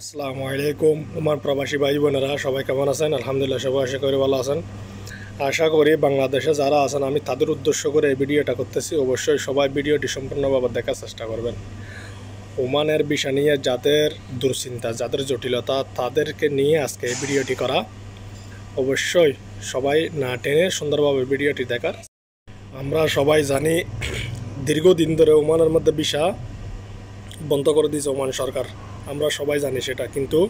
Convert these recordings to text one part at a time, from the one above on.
আসসালামু আলাইকুম আমার প্রবাসী ভাই বোনেরা সবাই কেমন আছেন? আলহামদুলিল্লাহ সবাই আশা করি ভালো আছেন। আশা করি বাংলাদেশে যারা আছেন আমি তাদের উদ্দেশ্য করে এই ভিডিওটা করতেছি। অবশ্যই সবাই ভিডিওটি সম্পূর্ণভাবে দেখার চেষ্টা করবেন। ওমানের বিষয় নিয়ে যাদের দুশ্চিন্তা, যাদের জটিলতা, তাদেরকে নিয়ে আজকে এই ভিডিওটি করা। অবশ্যই সবাই না টেনে সুন্দরভাবে ভিডিওটি দেখার। আমরা সবাই জানি দীর্ঘদিন ধরে ওমানের মধ্যে ভিসা বন্ধ করে দিয়েছে ওমান সরকার। আমরা সবাই জানি সেটা, কিন্তু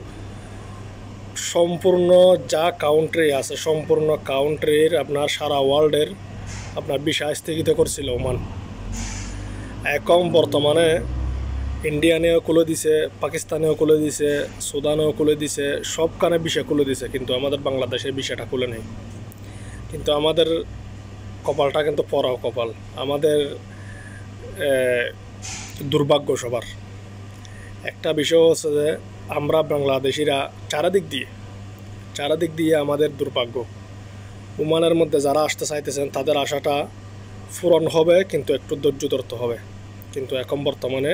সম্পূর্ণ যা কাউন্ট্রি আছে সম্পূর্ণ কাউন্ট্রির আপনার সারা ওয়ার্ল্ডের আপনার ভিসা স্থগিত করছিল ওমান। এখন বর্তমানে ইন্ডিয়ানেও খুলে দিছে, পাকিস্তানেও খুলে দিছে, সুদানেও খুলে দিছে, সবখানে ভিসা খুলে দিছে, কিন্তু আমাদের বাংলাদেশের ভিসাটা খুলে নেই। কিন্তু আমাদের কপালটা কিন্তু পরাও কপাল, আমাদের দুর্ভাগ্য সবার। একটা বিষয় হচ্ছে যে আমরা বাংলাদেশিরা চারাদিক দিয়ে আমাদের দুর্ভাগ্য। ওমানের মধ্যে যারা আসতে চাইতেছেন তাদের আশাটা পূরণ হবে, কিন্তু একটু ধৈর্য ধরতে হবে। কিন্তু এখন বর্তমানে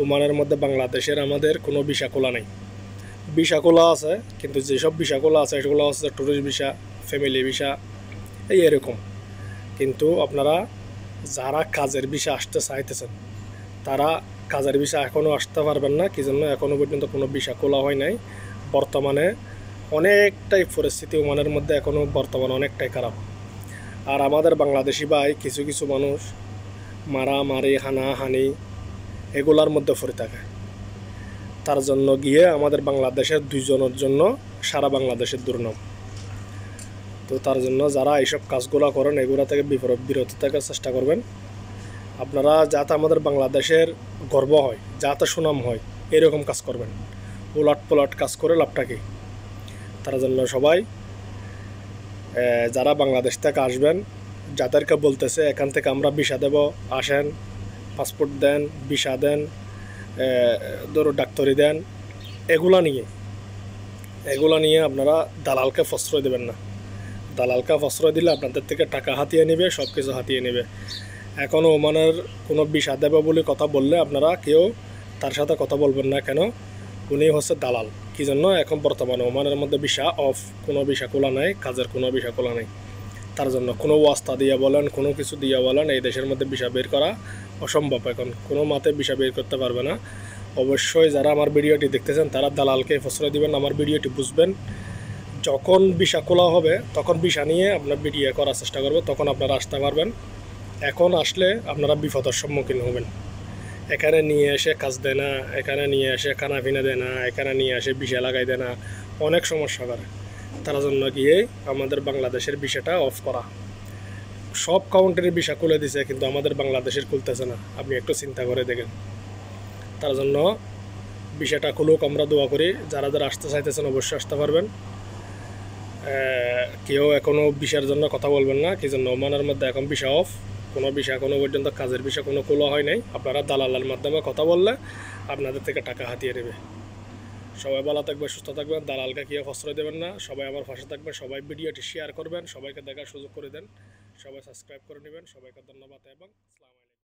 ওমানের মধ্যে বাংলাদেশের আমাদের কোনো ভিসা খোলা নেই। ভিসা খোলা আছে, কিন্তু যেসব ভিসা খোলা আছে সেগুলো হচ্ছে ট্যুরিস্ট ভিসা, ফ্যামিলি ভিসা, এরকম। কিন্তু আপনারা যারা কাজের ভিসা আসতে চাইতেছেন তারা কাজের ভিসা এখনও আসতে পারবেন না। কি জন্য? এখনও পর্যন্ত কোনো ভিসা খোলা হয় নাই। বর্তমানে অনেকটাই পরিস্থিতি ওমানের মধ্যে এখনও বর্তমানে অনেকটাই খারাপ। আর আমাদের বাংলাদেশি ভাই কিছু কিছু মানুষ মারামারি, হানাহানি এগুলার মধ্যে পড়ে থাকে। তার জন্য গিয়ে আমাদের বাংলাদেশের দুইজনের জন্য সারা বাংলাদেশের দুর্নাম। তো তার জন্য যারা এইসব কাজগুলো করেন এগুলো থেকে বিরত থাকার চেষ্টা করবেন। আপনারা যাতে আমাদের বাংলাদেশের গর্ব হয়, যাতে সুনাম হয়, এরকম কাজ করবেন। উলাট পালাট কাজ করে লাভটা কি? তার জন্য সবাই যারা বাংলাদেশ থেকে আসবেন, যাদেরকে বলতেছে এখান থেকে আমরা ভিসা দেব, আসেন, পাসপোর্ট দেন, ভিসা দেন, ধরো ডাক্তারি দেন, এগুলা নিয়ে আপনারা দালালকে প্রশ্রয় দেবেন না। দালালকে প্রশ্রয় দিলে আপনাদের থেকে টাকা হাতিয়ে নেবে, সব কিছু হাতিয়ে নেবে। এখনও ওমানের কোনো ভিসা দেবে বলে কথা বললে আপনারা কেউ তার সাথে কথা বলবেন না। কেন? উনি হচ্ছে দালাল। কী জন্য? এখন বর্তমানে ওমানের মধ্যে ভিসা অফ, কোনো ভিসা খোলা নাই, কাজের কোনো ভিসা খোলা নেই। তার জন্য কোনো ওয়াস্তা দিয়ে বলেন, কোনো কিছু দিয়ে বলেন, এই দেশের মধ্যে ভিসা বের করা অসম্ভব। এখন কোনো মতে ভিসা বের করতে পারবে না। অবশ্যই যারা আমার ভিডিওটি দেখতেছেন তারা দালালকে প্রশ্রয় দিবেন, আমার ভিডিওটি বুঝবেন। যখন ভিসা খোলা হবে তখন ভিসা নিয়ে আপনার ভিডিও করার চেষ্টা করবে, তখন আপনারা আসতে পারবেন। এখন আসলে আপনারা বিপদের সম্মুখীন হবেন। এখানে নিয়ে এসে কাজ দেয় না, এখানে নিয়ে এসে খানা পিনা দেয় না, এখানে নিয়ে এসে ভিসা লাগাই দেয় না, অনেক সমস্যা করে। তার জন্য গিয়ে আমাদের বাংলাদেশের ভিসাটা অফ করা। সব কাউন্ট্রির ভিসা খুলে দিছে, কিন্তু আমাদের বাংলাদেশের খুলতেছে না। আপনি একটু চিন্তা করে দেখেন। তার জন্য ভিসাটা খুলুক, আমরা দোয়া করি। যারা যারা আসতে চাইতেছেন অবশ্যই আসতে পারবেন। কেউ এখনও ভিসার জন্য কথা বলবেন না। কি জন্য? ওমানের মধ্যে এখন ভিসা অফ, কোনো ভিসা এখনও পর্যন্ত কাজের ভিসা কোনো খোলা হয় নাই। আপনারা দালালের মাধ্যমে কথা বললে আপনাদের থেকে টাকা হাতিয়ে নেবে। সবাই ভালো থাকবে, সুস্থ থাকবেন, দালালকে কেউ প্রশ্রয় দেবেন না। সবাই আমার পাশে থাকবেন, সবাই ভিডিওটি শেয়ার করবেন, সবাইকে দেখার সুযোগ করে দেন, সবাই সাবস্ক্রাইব করে নেবেন। সবাইকে ধন্যবাদ এবং